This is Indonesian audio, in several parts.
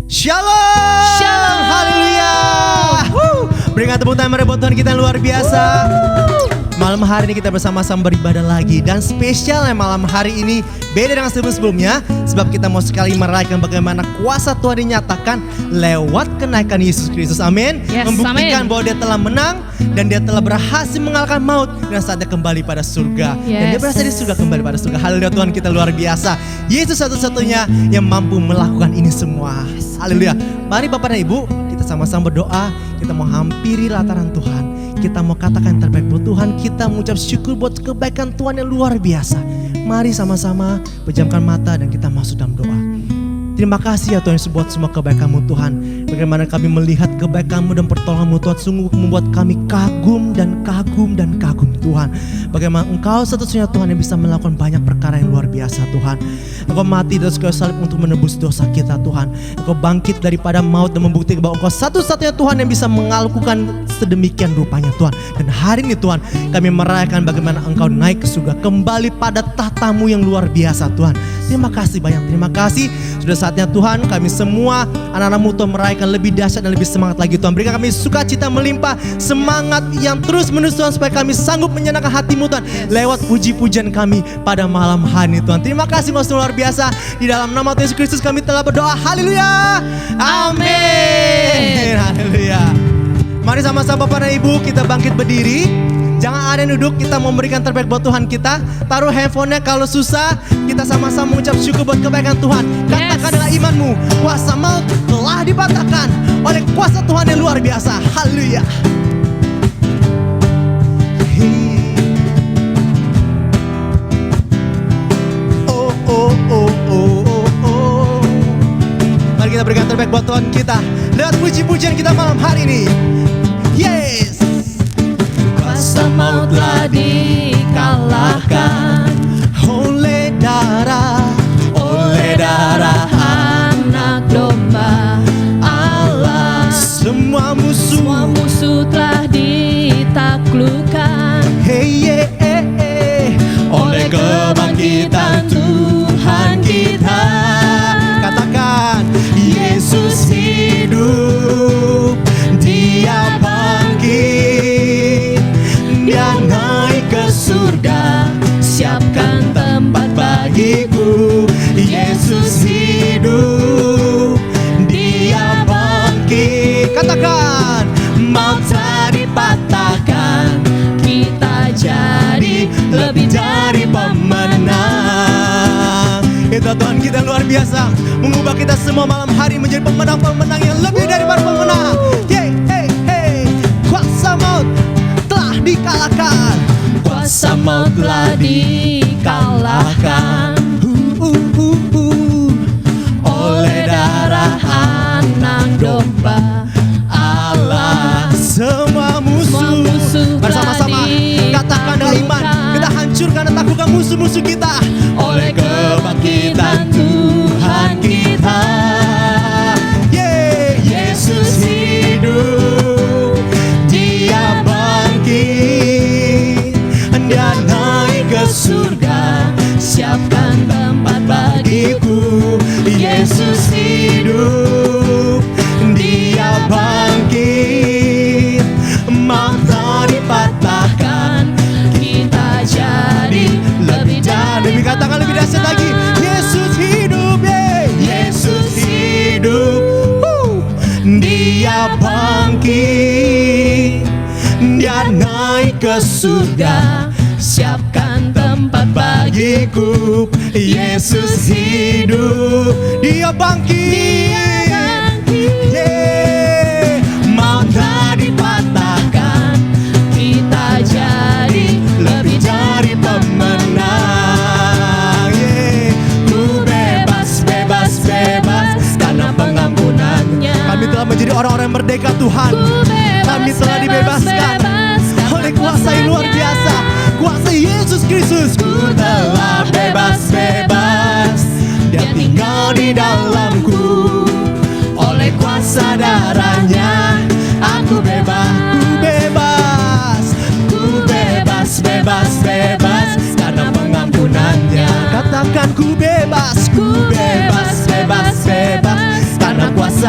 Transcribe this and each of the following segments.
Shalom. Shalom. Haleluya. Berikan tepuk tangan buat Tuhan kita yang luar biasa. Malam hari ini kita bersama-sama beribadah lagi. Dan spesialnya malam hari ini beda dengan sebelum-sebelumnya, sebab kita mau sekali merayakan bagaimana kuasa Tuhan dinyatakan lewat kenaikan Yesus Kristus. Amin. Yes, membuktikan amin. bahwa dia telah menang dan dia telah berhasil mengalahkan maut dan saatnya kembali pada surga. Dan dia Yes. berasa di surga, kembali pada surga. Haleluya, Tuhan kita luar biasa. Yesus satu-satunya yang mampu melakukan ini semua. Haleluya. Mari Bapak dan Ibu, kita sama-sama berdoa. Kita mau hampiri lataran Tuhan. Kita mau katakan yang terbaik buat Tuhan. Kita mengucap syukur buat kebaikan Tuhan yang luar biasa. Mari sama-sama pejamkan mata dan kita masuk dalam doa. Terima kasih ya Tuhan buat semua kebaikan-Mu Tuhan. Bagaimana kami melihat kebaikan-Mu dan pertolongan-Mu Tuhan, sungguh membuat kami kagum dan kagum dan kagum Tuhan. Bagaimana Engkau satu-satunya Tuhan yang bisa melakukan banyak perkara yang luar biasa Tuhan. Engkau mati di atas kayu salib untuk menebus dosa kita Tuhan. Engkau bangkit daripada maut dan membuktikan bahwa Engkau satu-satunya Tuhan yang bisa melakukan sedemikian rupanya Tuhan. Dan hari ini Tuhan, kami merayakan bagaimana Engkau naik ke surga, kembali pada tahta-Mu yang luar biasa Tuhan. Terima kasih banyak, terima kasih. Sudah saatnya Tuhan, kami semua anak-anak-Mu Tuhan merayakan lebih dahsyat dan lebih semangat lagi Tuhan. Berikan kami sukacita melimpah, semangat yang terus menerus Tuhan, supaya kami sanggup menyenangkan hati-Mu Tuhan lewat puji-pujian kami pada malam hari ini Tuhan. Terima kasih Mas luar biasa. Di dalam nama Tuhan Yesus Kristus kami telah berdoa. Haleluya. Amin. Haleluya. Mari sama-sama Bapak dan Ibu kita bangkit berdiri. Jangan ada yang duduk, kita mau memberikan terbaik buat Tuhan kita. Taruh handphonenya, kalau susah kita sama-sama mengucap syukur buat kebaikan Tuhan. Katakan dengan imanmu, kuasa maut telah dipatahkan oleh kuasa Tuhan yang luar biasa. Haleluya. Oh, oh, oh, oh, oh, oh. Mari kita berikan terbaik buat Tuhan kita lewat puji-pujian kita malam hari ini. Yes. Kuasa maut telah dikalahkan oleh darah anak domba Allah. semua Semua musuh. musuh telah ditaklukkan Oleh kebangkitan Tuhan kita. Katakan, Yesus hidup, Dia bangkit, Dia naik ke surga, siapkan tempat bagiku. Yesus hidup, Dia bangkit. Katakan, maut telah dipatahkan, kita jadi lebih dari pemenang. Itu Tuhan kita luar biasa, mengubah kita semua malam hari menjadi pemenang-pemenang yang lebih daripada pemenang. Hey, hey, hey. Kuasa maut telah dikalahkan. kuasa maut telah dikalahkan oleh darah anak domba Allah. Semua musuh bersama-sama katakan dengan iman, kita hancurkan dan taklukkan musuh-musuh kita oleh kebangkitan Tuhan kita. Yeah, Yesus hidup, Dia bangkit, Dia naik ke surga, siapkan tempat bagiku. Yesus hidup, Dia bangkit, maut telah dipatahkan, kita jadi lebih dari katakan lebih dahsyat lagi. Yesus hidup, yeah. Yesus hidup, Dia bangkit, Dia naik ke surga, siapkan tempat bagiku. Yesus hidup, Dia bangkit, yeah. Maut telah dipatahkan, kita jadi lebih dari pemenang. Yeah. Ku bebas, bebas, bebas karena pengampunannya. Kami telah menjadi orang-orang merdeka Tuhan. Kami telah dibebaskan oleh kuasa yang luar biasa, kuasa Yesus Kristus. Ku telah bebas, bebas, Dia tinggal di dalamku. Oleh kuasa darahnya aku bebas, ku bebas, ku bebas, bebas, bebas karena pengampunannya. Katakan ku bebas, bebas, bebas karena kuasa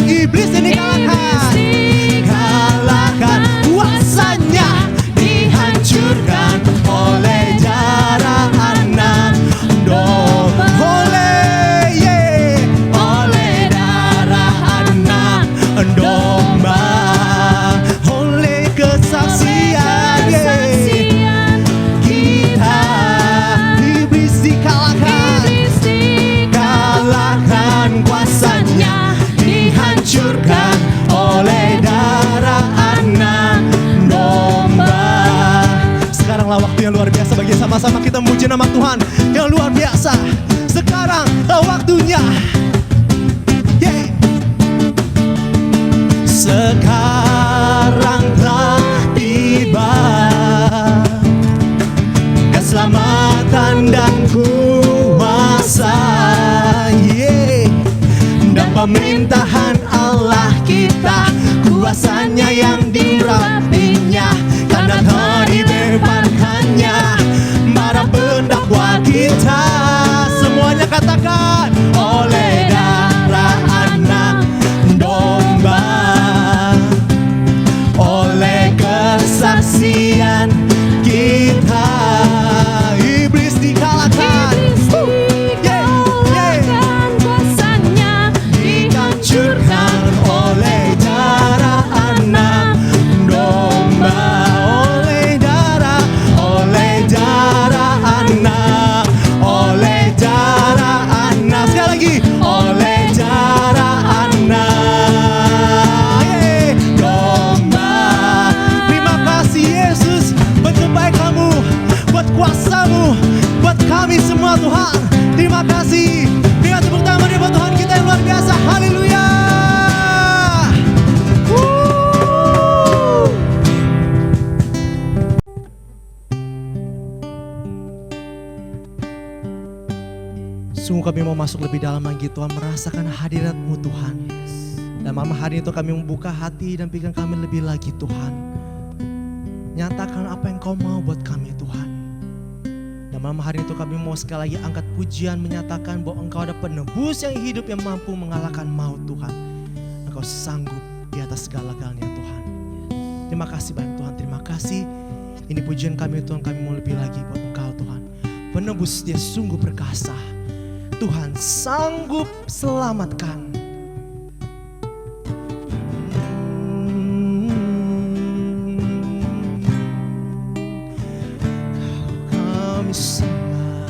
iblis yang dikalahkan. Kalahkan kuasanya, dihancurkan oleh darah anak domba. Oleh darah anak domba, oleh kesaksian kita, iblis dikalahkan. Kalahkan kuasanya, dihancurkan oleh darah anak domba. Sekaranglah waktu yang luar biasa bagi sama-sama kita memuji nama Tuhan yang luar biasa. Sekarang waktunya. Sekarang telah tiba keselamatan dan kuasa, dan pemerintahan Allah kita, kuasanya yang dirapinya, karena telah dibebankannya para pendakwa kita. Semuanya katakan, oleh darah anak domba, oleh kesaksian kita, iblis dikalahkan. Dihancurkan oleh darah anak domba, oleh darah anak, oleh darah anak. Sekali lagi, oleh darah anak domba. Terima kasih Yesus buat kebaikan-Mu, buat kuasa-Mu, buat kami semua Tuhan. Terima kasih. Berikan tepuk tangan buat Tuhan kita yang luar biasa. Haleluya. Sungguh kami mau masuk lebih dalam lagi Tuhan, merasakan hadirat-Mu Tuhan. Dan malam hari itu kami membuka hati dan pikiran kami lebih lagi Tuhan. Nyatakan apa yang Kau mau buat kami Tuhan. Dan malam hari itu kami mau sekali lagi angkat pujian, menyatakan bahwa Engkau ada penebus yang hidup, yang mampu mengalahkan maut Tuhan. Engkau sanggup di atas segala-galanya Tuhan. Terima kasih banyak Tuhan, terima kasih. Ini pujian kami Tuhan, kami mau lebih lagi buat Engkau Tuhan. Penebus dia sungguh perkasa. Tuhan sanggup selamatkan. Kami sembah.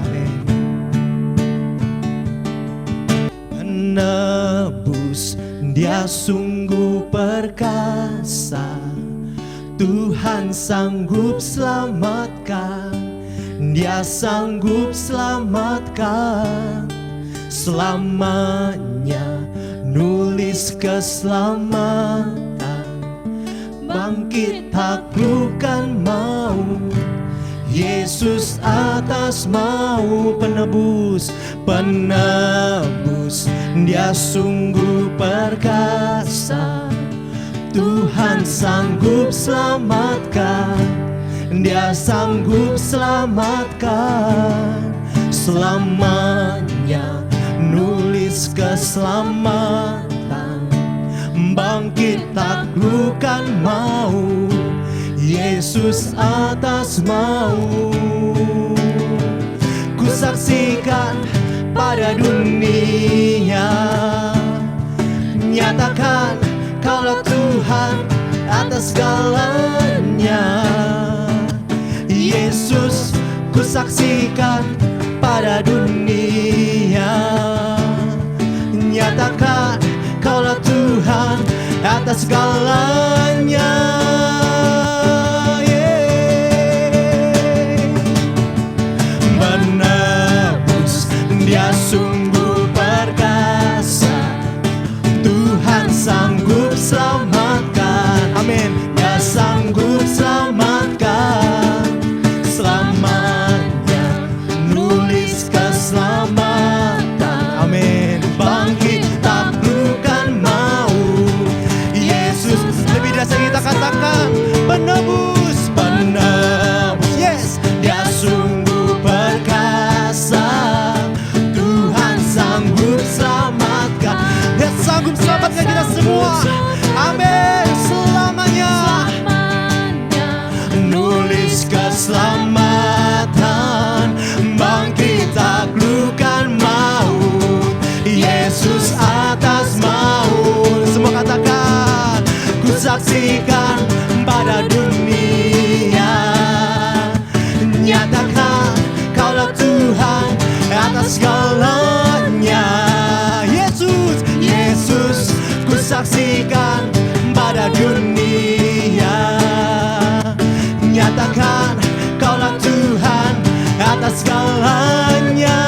Amin. Penebus dia sungguh perkasa, Tuhan sanggup selamatkan, dia sanggup selamatkan selamanya, nulis keselamatan, bangkit taklukkan maut, Yesus atas maut. Penebus, penebus, dia sungguh perkasa, Tuhan sanggup selamatkan, dia sanggup selamatkan selamanya, nulis keselamatan, bangkit taklukkan maut, Yesus atas maut. Kusaksikan pada dunia, nyatakan Kaulah Tuhan atas segalanya. Yesus, kusaksikan pada dunia, nyatakan Kaulah Tuhan atas segalanya. Menebus, dia sungguh perkasa, Tuhan sanggup selamatkan. Amin. Dia sanggup selamatkan selamanya, nulis keselamatan. Amin. Bangkit taklukkan maut, Yesus. Lebih dasar kita katakan, menyertai kita semua. Amin. Selamanya nulis keselamatan, bangkit taklukkan maut, Yesus atas maut. Semua katakan, ku saksikan pada dunia, nyatakan kaulah Tuhan atas segalanya. Yesus, Yesus, ku saksikan pada dunia, nyatakan kaulah Tuhan atas segalanya.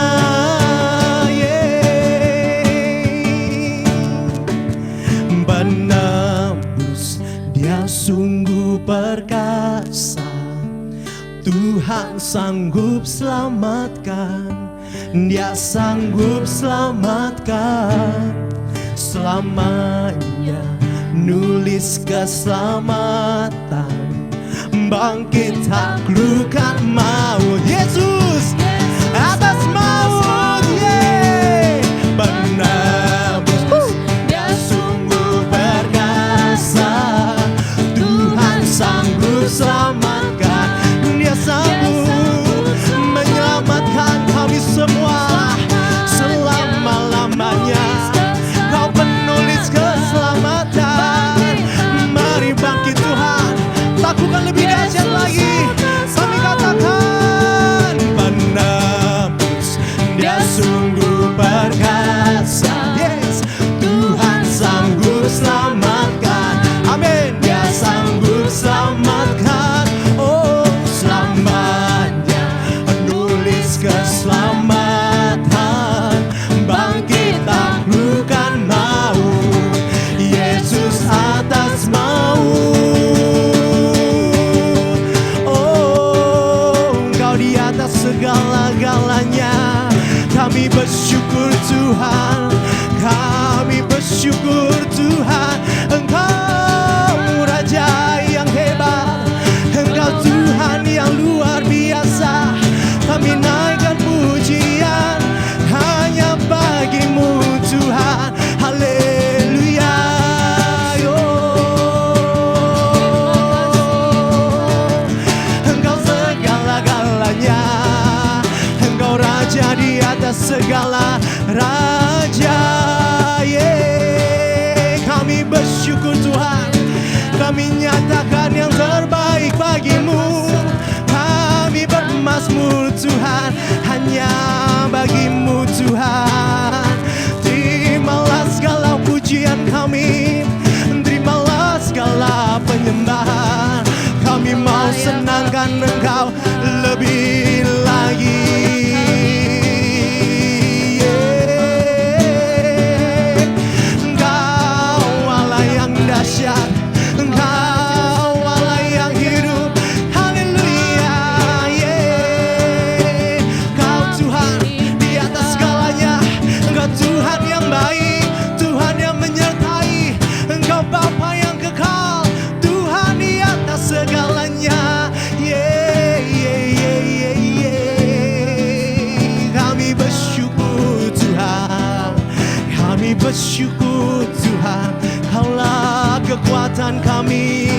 Penebus Dia sungguh perkasa, Tuhan sanggup selamatkan, Dia sanggup selamatkan selamanya. Nulis keselamatan, bangkit taklukkan maut, Yesus atas maut. Penebus Dia sungguh perkasa, Tuhan sanggup selamatkan, Dia sanggup menyelamatkan kami semua selama-lamanya. Kau penulis keselamatan, mari bangkit Tuhan, lakukan lebih dahsyat lagi. Kami katakan, penebus Dia sungguh perkasa, yes, Tuhan sanggup selamatkan, amin, Dia sanggup selamatkan, oh selamanya. Nulis keselamatan, bangkit taklukkan maut, Yesus atas maut. Oh, Engkau di atas segala-galanya. Kami bersyukur Tuhan, kami bersyukur Tuhan. Engkau Raja yang hebat, Engkau Tuhan yang luar biasa. Kami naikkan pujian hanya bagi-Mu Tuhan. Haleluya. Engkau segala-galanya, Engkau Raja di atas segala raja. Kami bersyukur Tuhan, kami nyatakan yang terbaik bagi-Mu. Kami bermazmur Tuhan, hanya bagi-Mu Tuhan. Terimalah segala pujian kami, terimalah segala penyembahan. Kami mau senangkan Engkau lebih lagi. Engkau Allah yang dahsyat, Engkau Allah yang hidup. Haleluya. Kau Tuhan di atas segalanya, Engkau Tuhan yang baik, Tuhan yang menyertai, Engkau Bapa yang kekal, Tuhan di atas segalanya. Kami bersyukur Tuhan, kami bersyukur Tuhan. Kaulah kekuatan kami,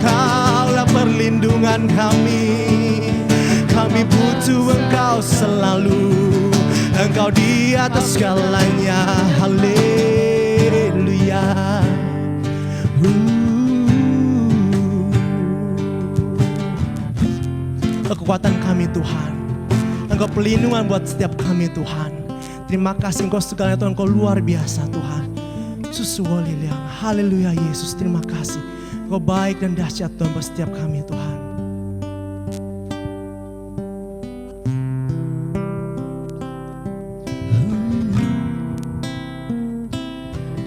Kaulah perlindungan kami. Kami butuh Engkau selalu, Engkau di atas segalanya. Haleluya. Kekuatan kami Tuhan, Engkau pelindungan buat setiap kami Tuhan. Terima kasih Engkau segalanya Tuhan, Engkau luar biasa Tuhan. Susuolilang, haleluya Yesus, terima kasih. Engkau baik dan dahsyat Tuhan buat setiap kami Tuhan.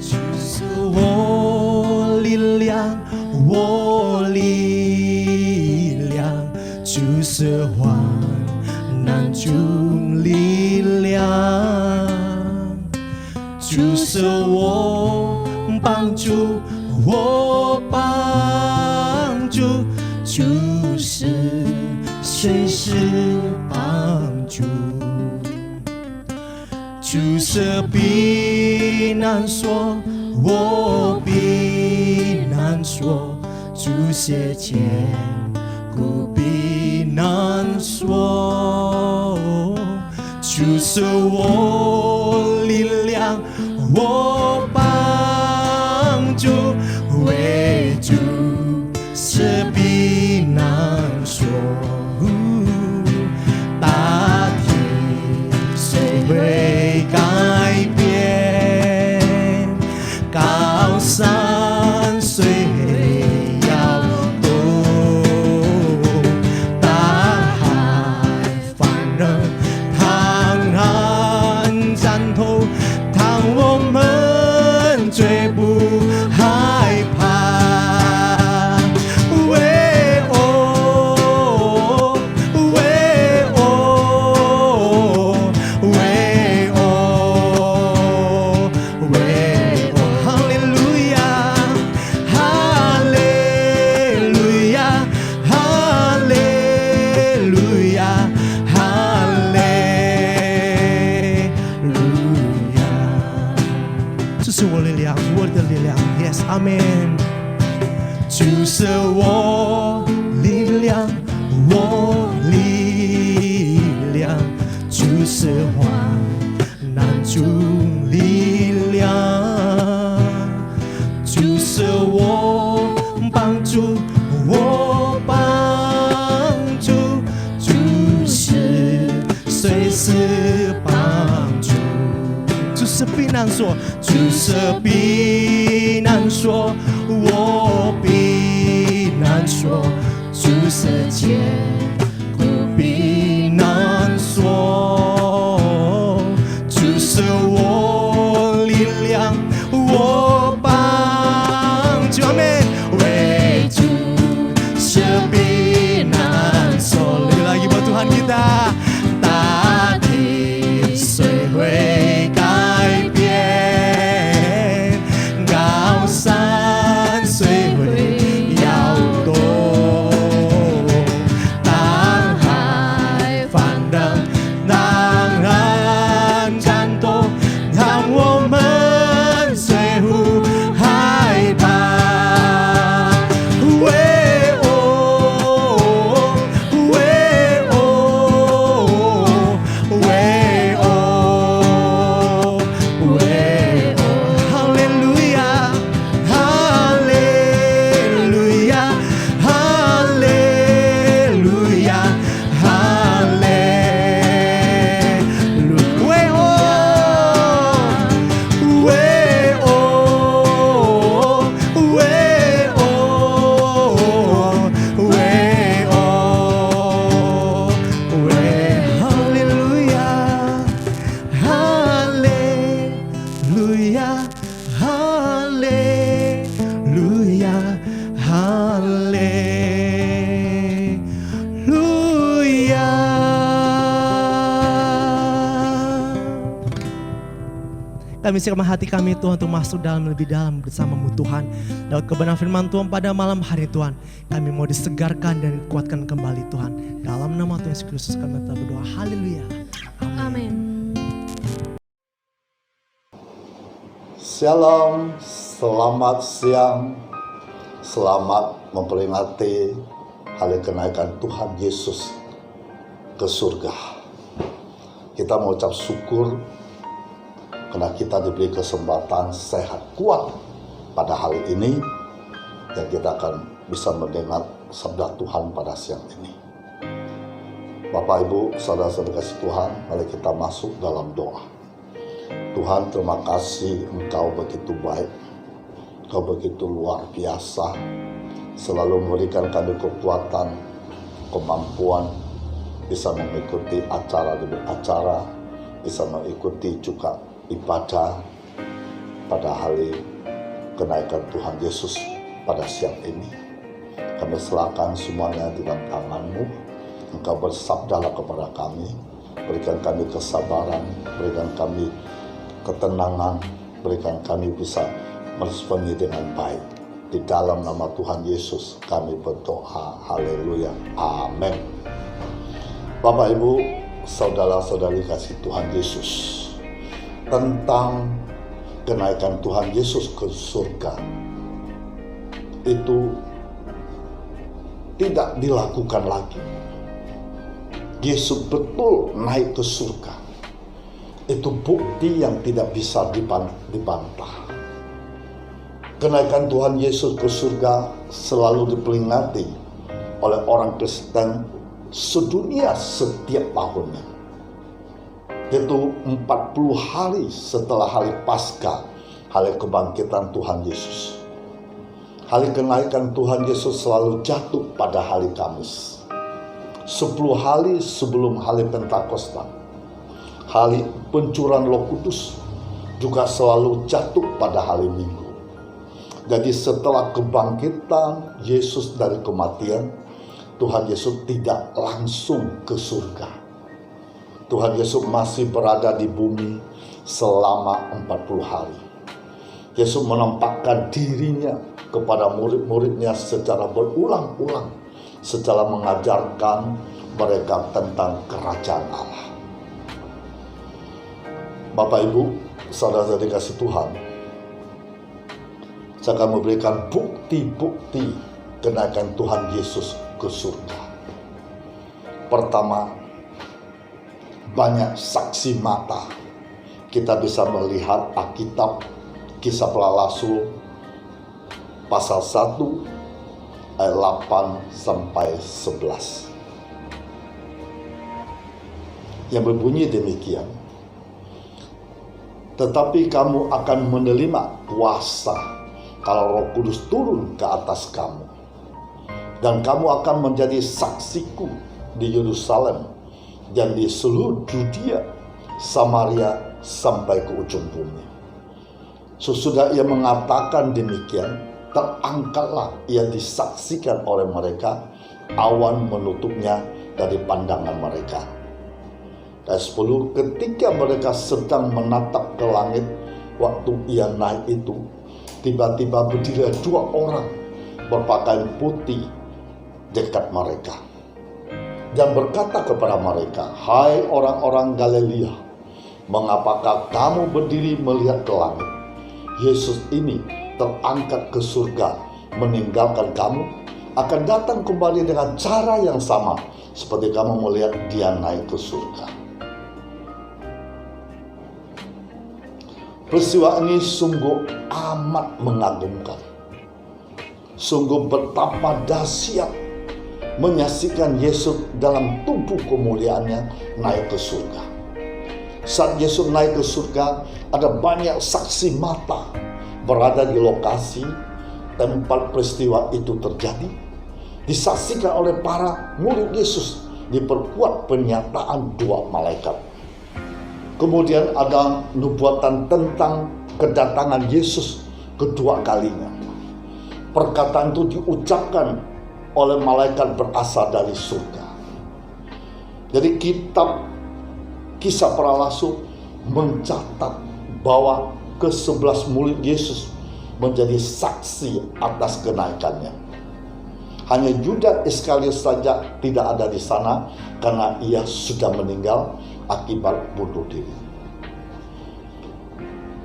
Susuolilang, wolilang, susuwan nan chung lilang. 就是我帮助，我帮助，就是随时帮助，就是避难所，我必难说，主写千古必难说。主是我力量，我帮助，为主是必难说。大地虽会改变，高山虽摇动，大海反而坦然战斗，当我们绝不害怕。为哦，为哦，为哦，为哦，哈利路亚，哈利路亚，哈利路亚，哈利路亚。这是我的力量，我的力量。Yes， 阿门。主是我力量，我力量，主是患难主力量，主是我帮助，我帮助，主是随时帮助。主是避难所，主是避难所，我避难所，主是坚固避难所，主是我力量，我帮助，阿们。为主是避难所，sekali lagi buat Tuhan kita. 大地虽会改变，高山虽会摇动，大海翻腾，当然战斗，让我们虽不害怕。为哦，为哦，为哦，为哦，哈利路亚，哈利路亚，哈利路亚，哈利路亚，为哦，为哦，为哦，为哦，为哈利路亚，哈利路亚，哈利路亚，哈利路亚。Kami siapkan hati kami Tuhan untuk masuk lebih dalam bersama-Mu Tuhan. Lewat kebenaran firman Tuhan pada malam hari Tuhan, kami mau disegarkan dan dikuatkan kembali Tuhan. Dalam nama Tuhan Yesus Kristus kami telah berdoa. Haleluya. Amin. Shalom, selamat siang, selamat memperingati hari kenaikan Tuhan Yesus ke surga. Kita mengucap syukur karena kita diberi kesempatan sehat kuat pada hari ini, dan kita akan bisa mendengar sabda Tuhan pada siang ini. Bapak Ibu, saudara-saudara kasih Tuhan, mari kita masuk dalam doa. Tuhan, terima kasih Engkau begitu baik, Engkau begitu luar biasa, selalu memberikan kami kekuatan, kemampuan, bisa mengikuti acara demi acara, bisa mengikuti juga ibadah pada hari kenaikan Tuhan Yesus pada siang ini. Kami serahkan semuanya di dalam tangan-Mu. Engkau bersabdalah kepada kami, berikan kami kesabaran, berikan kami ketenangan, berikan kami bisa meresponi dengan baik. Di dalam nama Tuhan Yesus kami berdoa. Haleluya. Amin. Bapak Ibu, saudara-saudari kasih Tuhan Yesus, tentang kenaikan Tuhan Yesus ke surga itu tidak dilakukan lagi. Yesus betul naik ke surga. Itu bukti yang tidak bisa dibantah. Kenaikan Tuhan Yesus ke surga selalu diperingati oleh orang Kristen sedunia setiap tahunnya. Yaitu 40 hari setelah hari Paskah, hari kebangkitan Tuhan Yesus. Hari kenaikan Tuhan Yesus selalu jatuh pada hari Kamis. 10 hari sebelum hari Pentakosta, hari pencurahan Roh Kudus juga selalu jatuh pada hari Minggu. Jadi setelah kebangkitan Yesus dari kematian, Tuhan Yesus tidak langsung ke surga. Tuhan Yesus masih berada di bumi selama 40 hari. Yesus menampakkan dirinya kepada murid-muridnya secara berulang-ulang, secara mengajarkan mereka tentang kerajaan Allah. Bapak Ibu, saudara-saudari kasih Tuhan, saya akan memberikan bukti-bukti kenaikan Tuhan Yesus ke surga. Pertama, banyak saksi mata. Kita bisa melihat Alkitab, Kisah Para Rasul, pasal 1, ayat 8 sampai 11. Yang berbunyi demikian, tetapi kamu akan menerima kuasa kalau Roh Kudus turun ke atas kamu, dan kamu akan menjadi saksiku di Yerusalem dan di seluruh Yudea, Samaria, sampai ke ujung bumi. Sesudah ia mengatakan demikian, terangkatlah ia disaksikan oleh mereka, awan menutupnya dari pandangan mereka. Ayat 10, ketika mereka sedang menatap ke langit waktu ia naik itu, tiba-tiba berdiri 2 orang berpakaian putih dekat mereka dan berkata kepada mereka, hai orang-orang Galilea, mengapakah kamu berdiri melihat ke langit? Yesus ini terangkat ke surga, meninggalkan kamu, akan datang kembali dengan cara yang sama seperti kamu melihat dia naik ke surga. Peristiwa ini sungguh amat mengagumkan. Sungguh betapa dahsyat menyaksikan Yesus dalam tubuh kemuliaannya naik ke surga. Saat Yesus naik ke surga, ada banyak saksi mata berada di lokasi tempat peristiwa itu terjadi. Disaksikan oleh para murid Yesus, diperkuat pernyataan 2 malaikat. Kemudian ada nubuatan tentang kedatangan Yesus kedua kalinya. Perkataan itu diucapkan oleh malaikat berasal dari surga. Jadi kitab Kisah Para Rasul mencatat bahwa ke-11 murid Yesus menjadi saksi atas kenaikannya. Hanya Yudas Iskariot saja tidak ada di sana karena ia sudah meninggal akibat bunuh diri.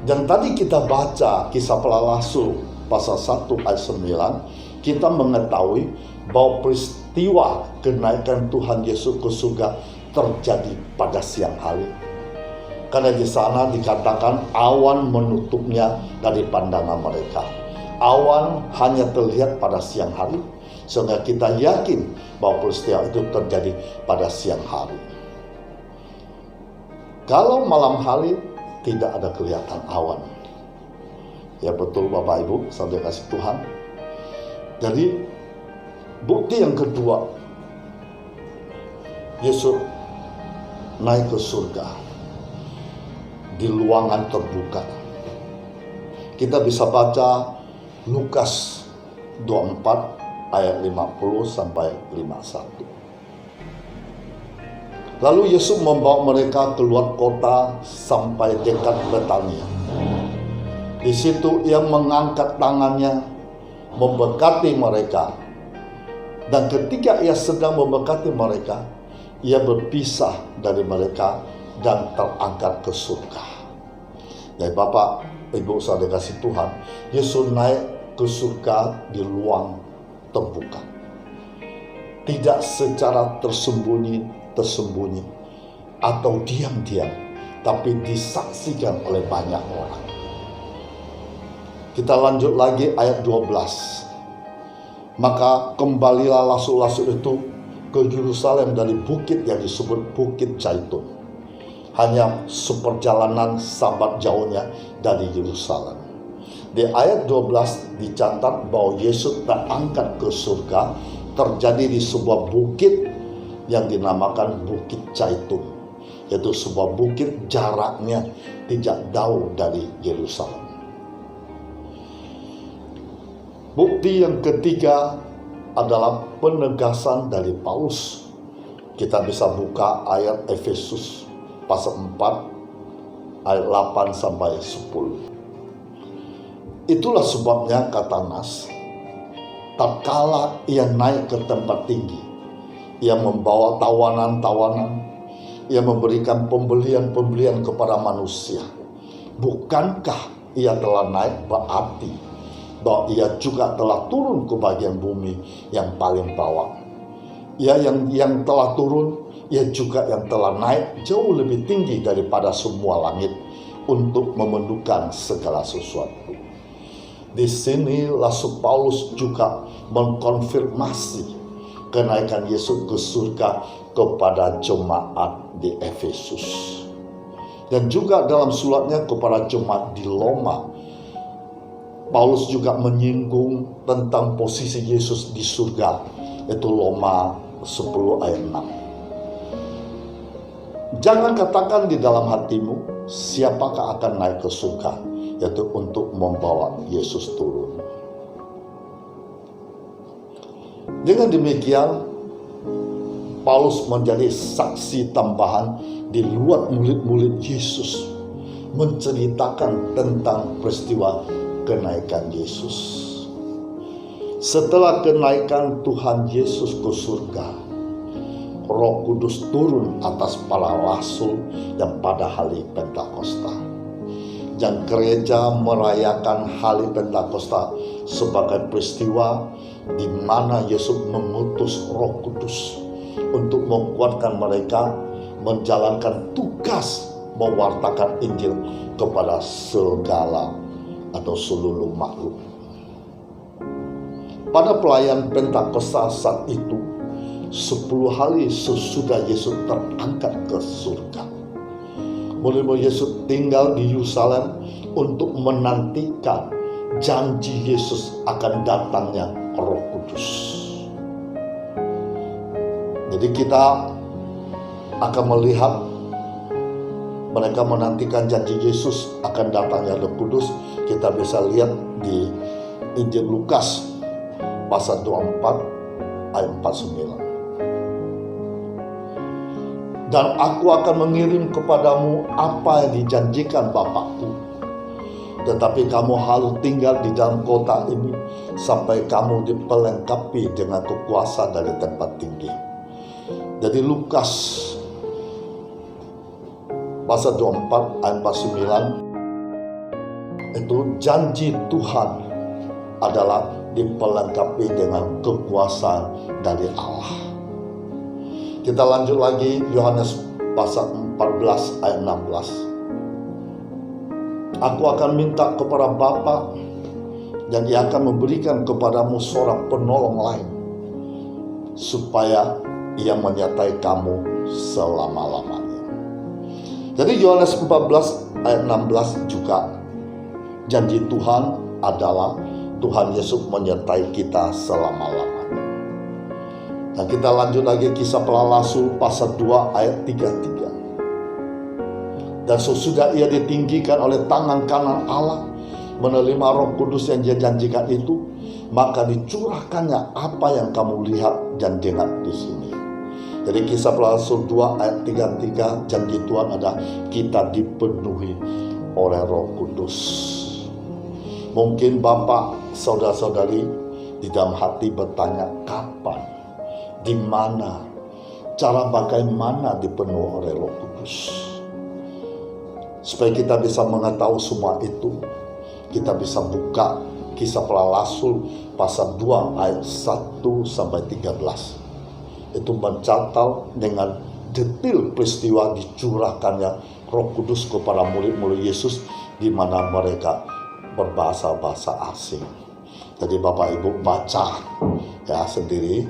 Dan tadi kita baca Kisah Para Rasul pasal 1 ayat 9, kita mengetahui bahwa peristiwa kenaikan Tuhan Yesus ke surga terjadi pada siang hari. Karena di sana dikatakan awan menutupnya dari pandangan mereka. Awan hanya terlihat pada siang hari, sehingga kita yakin bahwa peristiwa itu terjadi pada siang hari. Kalau malam hari tidak ada kelihatan awan. Ya betul Bapak Ibu, saudara kasih Tuhan. Jadi bukti yang kedua, Yesus naik ke surga di ruangan terbuka. Kita bisa baca Lukas 24 ayat 50 sampai 51. Lalu Yesus membawa mereka keluar kota sampai dekat Betania. Di situ ia mengangkat tangannya memberkati mereka. Dan ketika ia sedang memberkati mereka, ia berpisah dari mereka dan terangkat ke surga. Jadi Bapak, Ibu saudara kasih Tuhan, Yesus naik ke surga di ruang terbuka. Tidak secara tersembunyi atau diam-diam, tapi disaksikan oleh banyak orang. Kita lanjut lagi ayat 12. Maka kembalilah rasul-rasul itu ke Yerusalem dari bukit yang disebut Bukit Zaitun. Hanya seperjalanan sabat jauhnya dari Yerusalem. Di ayat 12 dicatat bahwa Yesus terangkat ke surga terjadi di sebuah bukit yang dinamakan Bukit Zaitun. Yaitu sebuah bukit jaraknya tidak jauh dari Yerusalem. Bukti yang ketiga adalah penegasan dari Paulus. Kita bisa buka ayat Efesus pasal 4 ayat 8 sampai 10. Itulah sebabnya kata Nas, tatkala ia naik ke tempat tinggi, ia membawa tawanan-tawanan, ia memberikan pembelian-pembelian kepada manusia. Bukankah ia telah naik berarti bahwa ia juga telah turun ke bagian bumi yang paling bawah. Ia yang telah turun, ia juga yang telah naik jauh lebih tinggi daripada semua langit untuk memendukan segala sesuatu. Di sini Rasul Paulus juga mengkonfirmasi kenaikan Yesus ke surga kepada jemaat di Efesus. Dan juga dalam suratnya kepada jemaat di Roma, Paulus juga menyinggung tentang posisi Yesus di surga, yaitu Roma 10 ayat 6. Jangan katakan di dalam hatimu, siapakah akan naik ke surga, yaitu untuk membawa Yesus turun. Dengan demikian, Paulus menjadi saksi tambahan di luar mulut-mulut Yesus, menceritakan tentang peristiwa kenaikan Yesus. Setelah kenaikan Tuhan Yesus ke surga, Roh Kudus turun atas para rasul dan pada hari Pentakosta. Dan gereja merayakan hari Pentakosta sebagai peristiwa di mana Yesus mengutus Roh Kudus untuk menguatkan mereka menjalankan tugas mewartakan Injil kepada segala atau seluruh makhluk. Pada pelayan Pentakosta saat itu, 10 hari sesudah Yesus terangkat ke surga, murid-murid Yesus tinggal di Yerusalem untuk menantikan janji Yesus akan datangnya Roh Kudus. Jadi kita akan melihat mereka menantikan janji Yesus akan datangnya Roh Kudus. Kita bisa lihat di Injil Lukas pasal 24 ayat 49. Dan aku akan mengirim kepadamu apa yang dijanjikan Bapakku, tetapi kamu harus tinggal di dalam kota ini sampai kamu dipelengkapi dengan kekuasaan dari tempat tinggi. Jadi Lukas pasal 24 ayat 49, itu janji Tuhan adalah dipelengkapi dengan kekuasaan dari Allah. Kita lanjut lagi Yohanes pasal 14 ayat 16. Aku akan minta kepada Bapa dan Ia akan memberikan kepadamu seorang penolong lain, supaya Ia menyertai kamu selama-lamanya. Jadi Yohanes 14 ayat 16 juga janji Tuhan adalah Tuhan Yesus menyertai kita selama-lamanya. Dan kita lanjut lagi Kisah Para Rasul pasal 2 ayat 33. Dan sesudah ia ditinggikan oleh tangan kanan Allah, menerima Roh Kudus yang Dia janjikan itu, maka dicurahkannya apa yang kamu lihat dan dengar di sini. Jadi Kisah Para Rasul 2 ayat 33, janji Tuhan adalah kita dipenuhi oleh Roh Kudus. Mungkin Bapak, saudara-saudari di dalam hati bertanya, kapan, di mana, cara bagaimana dipenuhi oleh Roh Kudus? Supaya kita bisa mengetahui semua itu, kita bisa buka Kisah Para Rasul pasal 2 ayat 1 sampai 13. Itu mencatat dengan detail peristiwa dicurahkannya Roh Kudus kepada murid-murid Yesus, di mana mereka berbahasa-bahasa asing. Jadi Bapak Ibu baca ya sendiri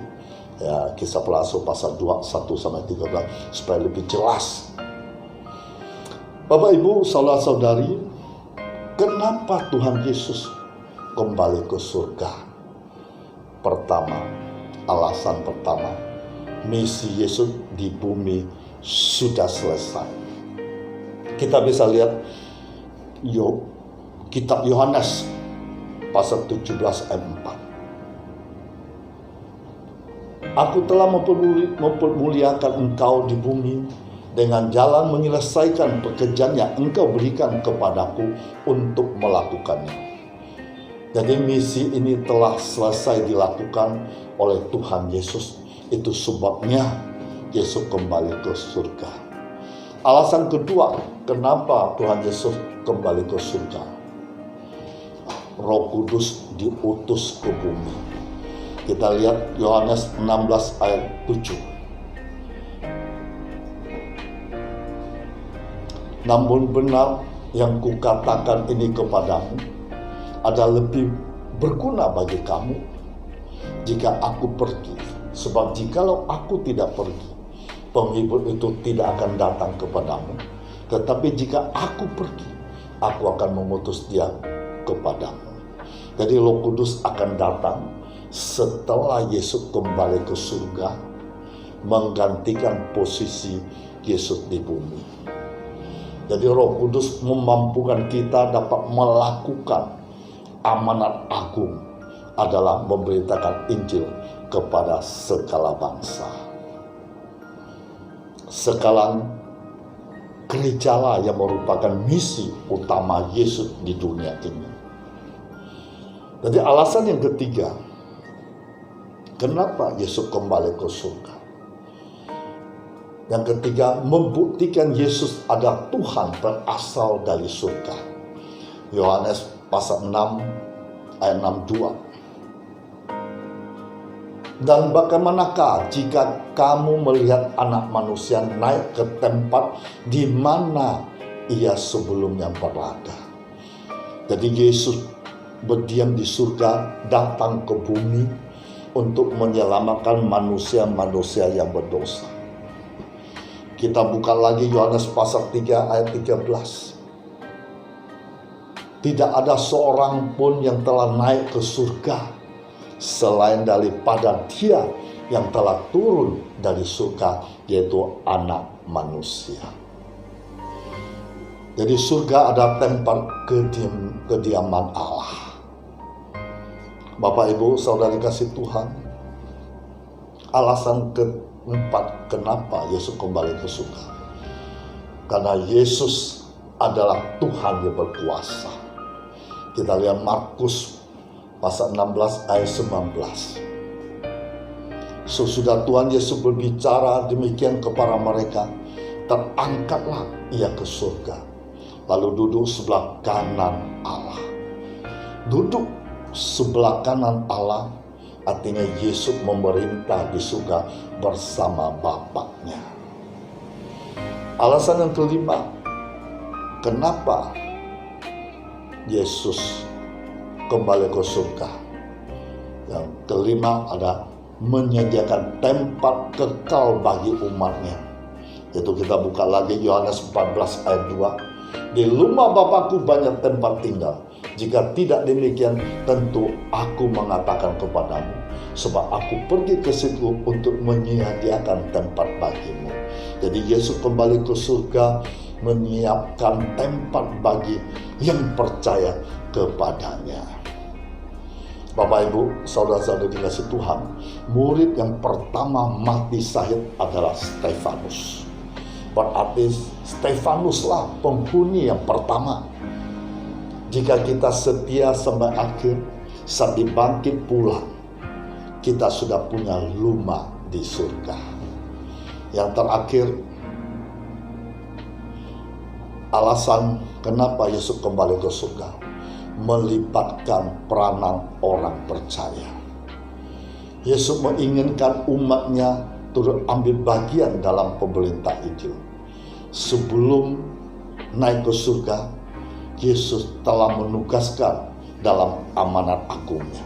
ya Kisah Para Rasul pasal 2 1 sampai 13 supaya lebih jelas. Bapak Ibu, saudara-saudari, kenapa Tuhan Yesus kembali ke surga? Pertama, alasan pertama, misi Yesus di bumi sudah selesai. Kita bisa lihat kitab Yohanes pasal 17 ayat 4. Aku telah mempermuliakan engkau di bumi dengan jalan menyelesaikan pekerjaan yang engkau berikan kepadaku untuk melakukannya. Jadi misi ini telah selesai dilakukan oleh Tuhan Yesus. Itu sebabnya Yesus kembali ke surga. Alasan kedua, kenapa Tuhan Yesus kembali ke surga? Roh Kudus diutus ke bumi. Kita lihat Yohanes 16 ayat 7. Namun benar yang kukatakan ini kepadamu ada lebih berguna bagi kamu jika aku pergi. Sebab jikalau aku tidak pergi, penghibur itu tidak akan datang kepadamu. Tetapi jika aku pergi, aku akan mengutus dia kepadamu. Jadi Roh Kudus akan datang setelah Yesus kembali ke surga, menggantikan posisi Yesus di bumi. Jadi Roh Kudus memampukan kita dapat melakukan amanat agung adalah memberitakan Injil kepada segala bangsa. Sekarang gerejalah yang merupakan misi utama Yesus di dunia ini. Jadi alasan yang ketiga, kenapa Yesus kembali ke surga? Yang ketiga, membuktikan Yesus adalah Tuhan berasal dari surga. Yohanes pasal 6 ayat 62. Dan bagaimanakah jika kamu melihat anak manusia naik ke tempat di mana ia sebelumnya berada? Jadi Yesus berdiam di surga, datang ke bumi untuk menyelamatkan manusia-manusia yang berdosa. Kita buka lagi Yohanes pasal 3 ayat 13. Tidak ada seorang pun yang telah naik ke surga selain daripada Dia yang telah turun dari surga, yaitu Anak Manusia. Jadi surga ada tempat kediaman Allah. Bapak Ibu saudari kasih Tuhan, alasan keempat kenapa Yesus kembali ke surga, karena Yesus adalah Tuhan yang berkuasa. Kita lihat Markus pasal 16 ayat 19. Sesudah Tuhan Yesus berbicara demikian kepada mereka, terangkatlah ia ke surga, lalu duduk sebelah kanan Allah. Duduk sebelah kanan Allah artinya Yesus memerintah di surga bersama Bapaknya. Alasan yang kelima, kenapa Yesus kembali ke surga? Yang kelima ada menyediakan tempat kekal bagi umatnya. Itu kita buka lagi Yohanes 14 ayat 2. Di rumah Bapakku banyak tempat tinggal. Jika tidak demikian, tentu aku mengatakan kepadamu, sebab aku pergi ke situ untuk menyediakan tempat bagimu. Jadi Yesus kembali ke surga menyiapkan tempat bagi yang percaya kepadanya. Bapak Ibu, saudara-saudari dikasih Tuhan, murid yang pertama mati syahid adalah Stefanus. Berarti Stefanuslah penghuni yang pertama. Jika kita setia sampai akhir, saat dibangkit pulang, kita sudah punya rumah di surga. Yang terakhir, alasan kenapa Yesus kembali ke surga, melibatkan peranan orang percaya. Yesus menginginkan umatnya turut ambil bagian dalam pemerintah Injil. Sebelum naik ke surga, Yesus telah menugaskan dalam amanat agungnya,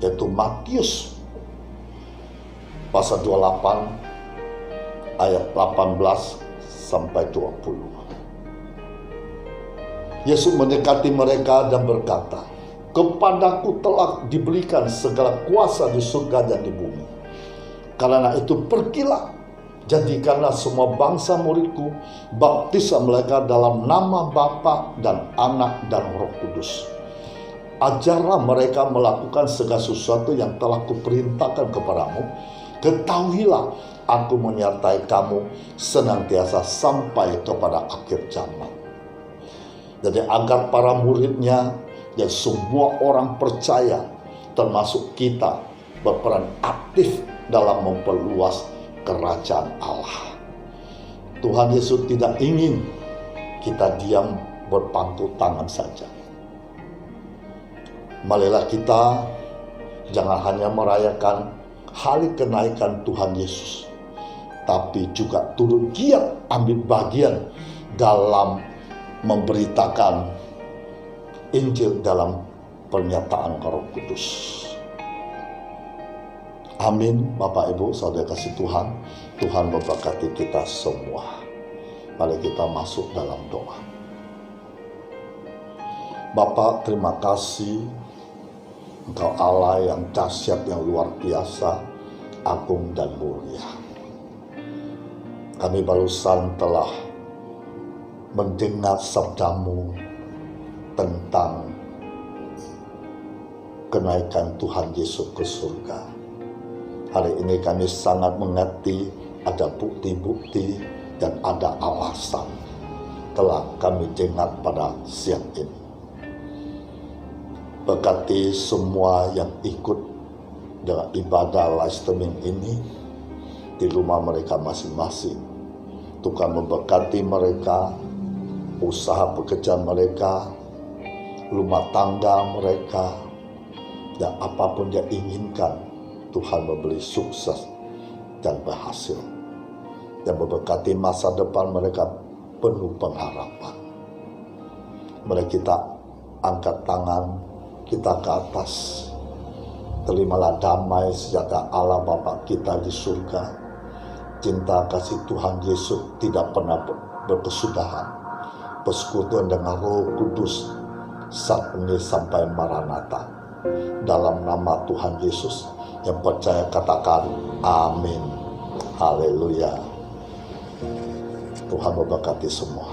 yaitu Matius pasal 28 ayat 18 sampai 20. Yesus mendekati mereka dan berkata, "Kepadaku telah diberikan segala kuasa di surga dan di bumi. Karena itu pergilah, jadikanlah semua bangsa muridku, baptislah mereka dalam nama Bapa dan Anak dan Roh Kudus. Ajarlah mereka melakukan segala sesuatu yang telah kuperintahkan kepadamu. Ketahuilah, aku menyertai kamu senantiasa sampai kepada akhir zaman." Jadi agar para muridnya dan semua orang percaya, termasuk kita, berperan aktif dalam memperluas kerajaan Allah. Tuhan Yesus tidak ingin kita diam berpangku tangan saja. Marilah kita jangan hanya merayakan hari kenaikan Tuhan Yesus, tapi juga turut giat ambil bagian dalam memberitakan Injil dalam pernyataan Roh Kudus. Amin. Bapak Ibu saudara kasih Tuhan, Tuhan memberkati kita semua. Mari kita masuk dalam doa. Bapa, terima kasih, Engkau Allah yang dahsyat, yang luar biasa, agung dan mulia. Kami barusan telah mendengar sabdamu tentang kenaikan Tuhan Yesus ke surga. Hari ini kami sangat mengerti ada bukti-bukti dan ada alasan telah kami dengar pada siang ini. Berkati semua yang ikut dengan ibadah live streaming ini di rumah mereka masing-masing. Tuhan memberkati mereka, usaha pekerjaan mereka, rumah tangga mereka, dan apapun yang inginkan, Tuhan memberi sukses dan berhasil. Dan memberkati masa depan mereka penuh pengharapan. Mari kita angkat tangan kita ke atas. Terimalah damai sejahtera Allah Bapa kita di surga. Cinta kasih Tuhan Yesus tidak pernah berkesudahan. Persekutuan dengan Roh Kudus saat ini sampai Maranatha. Dalam nama Tuhan Yesus, yang percaya katakan amin. Haleluya. Tuhan memberkati semua.